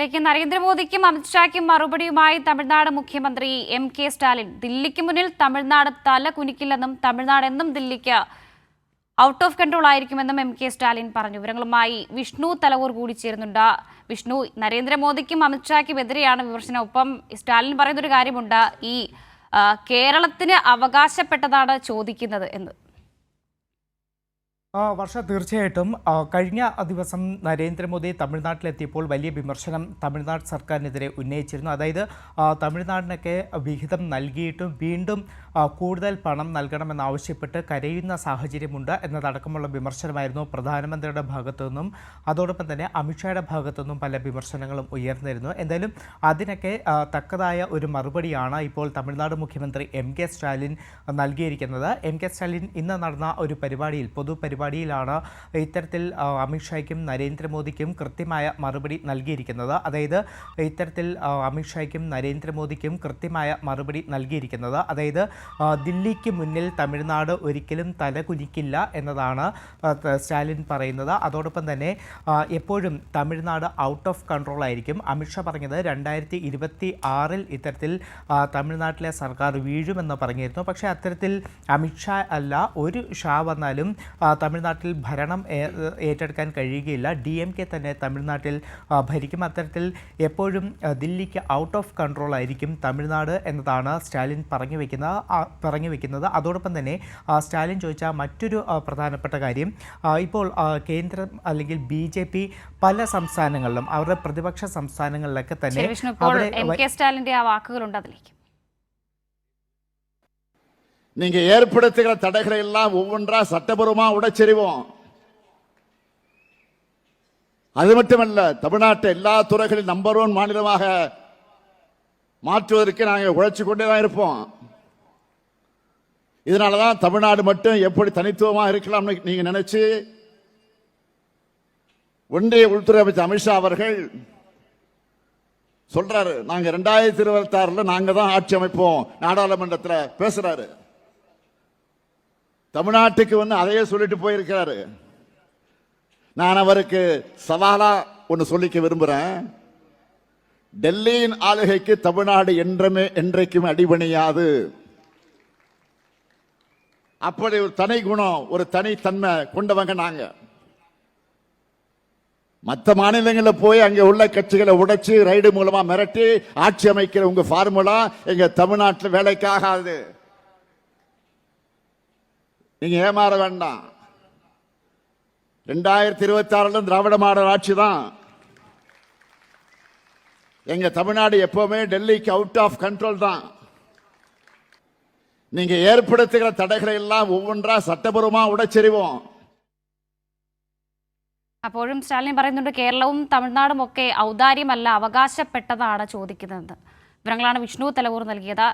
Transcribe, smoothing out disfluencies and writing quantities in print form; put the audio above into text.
വാർത്തകളിലേക്ക്. നരേന്ദ്രമോദിക്കും അമിത്ഷായ്ക്കും മറുപടിയുമായി തമിഴ്നാട് മുഖ്യമന്ത്രി MK സ്റ്റാലിൻ. ദില്ലിക്ക് മുന്നിൽ തമിഴ്നാട് തല കുനിക്കില്ലെന്നും തമിഴ്നാട് എന്നും ദില്ലിക്ക് ഔട്ട് ഓഫ് കൺട്രോൾ ആയിരിക്കുമെന്നും MK സ്റ്റാലിൻ പറഞ്ഞു. വിവരങ്ങളുമായി വിഷ്ണു തലവൂർ കൂടി ചേരുന്നുണ്ട്. വിഷ്ണു, നരേന്ദ്രമോദിക്കും അമിത്ഷായ്ക്കും എതിരെയാണ് വിമർശനം. ഒപ്പം സ്റ്റാലിൻ പറയുന്നൊരു കാര്യമുണ്ട്, ഈ കേരളത്തിന് അവകാശപ്പെട്ടതാണ് ചോദിക്കുന്നത് എന്ന്. വർഷ, തീർച്ചയായിട്ടും കഴിഞ്ഞ ദിവസം നരേന്ദ്രമോദി തമിഴ്നാട്ടിലെത്തിയപ്പോൾ വലിയ വിമർശനം തമിഴ്നാട് സർക്കാരിനെതിരെ ഉന്നയിച്ചിരുന്നു. അതായത് തമിഴ്നാടിനൊക്കെ വിഹിതം നൽകിയിട്ടും വീണ്ടും കൂടുതൽ പണം നൽകണമെന്നാവശ്യപ്പെട്ട് കരയുന്ന സാഹചര്യമുണ്ട് എന്നതടക്കമുള്ള വിമർശനമായിരുന്നു പ്രധാനമന്ത്രിയുടെ ഭാഗത്തു നിന്നും. അതോടൊപ്പം തന്നെ അമിത്ഷായുടെ ഭാഗത്തു നിന്നും പല വിമർശനങ്ങളും ഉയർന്നിരുന്നു. എന്തായാലും അതിനൊക്കെ തക്കതായ ഒരു മറുപടിയാണ് ഇപ്പോൾ തമിഴ്നാട് മുഖ്യമന്ത്രി MK സ്റ്റാലിൻ നൽകിയിരിക്കുന്നത്. MK സ്റ്റാലിൻ ഇന്ന് നടന്ന ഒരു പരിപാടിയിൽ പൊതുപരിപാടിയിലാണ് ഇത്തരത്തിൽ അമിത്ഷായ്ക്കും നരേന്ദ്രമോദിക്കും കൃത്യമായ മറുപടി നൽകിയിരിക്കുന്നത്. അതായത് ഇത്തരത്തിൽ അമിത്ഷായ്ക്കും നരേന്ദ്രമോദിക്കും കൃത്യമായ മറുപടി നൽകിയിരിക്കുന്നത്. അതായത് ദില്ലിക്ക് മുന്നിൽ തമിഴ്നാട് ഒരിക്കലും തലകുനിക്കില്ല എന്നതാണ് സ്റ്റാലിൻ പറയുന്നത്. അതോടൊപ്പം തന്നെ എപ്പോഴും തമിഴ്നാട് ഔട്ട് ഓഫ് കൺട്രോൾ ആയിരിക്കും. അമിത്ഷാ പറഞ്ഞത് 2026 ഇത്തരത്തിൽ തമിഴ്നാട്ടിലെ സർക്കാർ വീഴുമെന്ന് പറഞ്ഞിരുന്നു. പക്ഷേ അത്തരത്തിൽ അമിത്ഷാ അല്ല, ഒരു ഷാ വന്നാലും തമിഴ്നാട്ടിൽ ഭരണം ഏറ്റെടുക്കാൻ കഴിയുകയില്ല. DMK തന്നെ തമിഴ്നാട്ടിൽ ഭരിക്കും. അത്തരത്തിൽ എപ്പോഴും ദില്ലിക്ക് ഔട്ട് ഓഫ് കൺട്രോൾ ആയിരിക്കും തമിഴ്നാട് എന്നതാണ് സ്റ്റാലിൻ പറഞ്ഞു വയ്ക്കുന്നത്. അതോടൊപ്പം തന്നെ സ്റ്റാലിൻ ചോദിച്ച മറ്റൊരു പ്രധാനപ്പെട്ട കാര്യം, ഇപ്പോൾ കേന്ദ്രം അല്ലെങ്കിൽ BJP പല സംസ്ഥാനങ്ങളിലും അവരുടെ പ്രതിപക്ഷ സംസ്ഥാനങ്ങളിലൊക്കെ തന്നെ MK സ്റ്റാലിന്റെ ആ വാക്കുകളുണ്ട്, അതിലേക്ക്. நீங்க ஏற்படுத்துகிற தடைகளை எல்லாம் ஒவ்வொன்றா சட்டபூர்வமா உடைச்செறிவோம். அது மட்டுமல்ல, தமிழ்நாட்டை எல்லா துறைகளில் நம்பர் 1 மாநிலமாக மாற்றுவதற்கு நாங்கள் உழைச்சு கொண்டே தான் இருப்போம். இதனாலதான் தமிழ்நாடு மட்டும் எப்படி தனித்துவமா இருக்கலாம்னு நீங்க நினைச்சு ஒன்றிய உள்துறை அமைச்சர் அமித்ஷா அவர்கள் சொல்றாரு, நாங்க 2026 நாங்க தான் ஆட்சி அமைப்போம் நாடாளுமன்றத்தில் பேசுறாரு. தமிழ்நாட்டுக்கு அதையே சொல்லிட்டு போயிருக்கிறாரு. நான் அவருக்கு சவாலா ஒன்று சொல்லிக்க விரும்புறேன். டெல்லியின் ஆளுகைக்கு தமிழ்நாடு என்றைக்கும் அடிபணியாது. அப்படி ஒரு தனி குணம், ஒரு தனித்தன்மை கொண்டவங்க நாங்க. மற்ற மாநிலங்களில் போய் அங்க உள்ள கட்சிகளை உடைச்சு ரைடு மூலமா மிரட்டி ஆட்சி அமைக்கிற உங்க ஃபார்முலா எங்க தமிழ்நாட்டில் வேலைக்காகாது. நீங்க ஏமாற வேண்டாம். 2026 திராவிட மாடல் ஆட்சி தான். எங்க தமிழ்நாடு எப்பவுமே டெல்லிக்கு அவுட் ஆஃப் கண்ட்ரோல் தான். நீங்க ஏற்படுத்துகிற தடைகளை எல்லாம் ஒவ்வொன்றா சட்டபூர்வமா உடைச்செறிவோம். അപ്പോഴും സ്റ്റാലിൻ പറയുന്നുണ്ട്, കേരളവും തമിഴ്നാടും ഒക്കെ ഔദാര്യമല്ല, അവകാശപ്പെട്ടതാണ് ചോദിക്കുന്നത്. വിവരങ്ങളാണ് വിഷ്ണു തലവൂർ നൽകിയത്.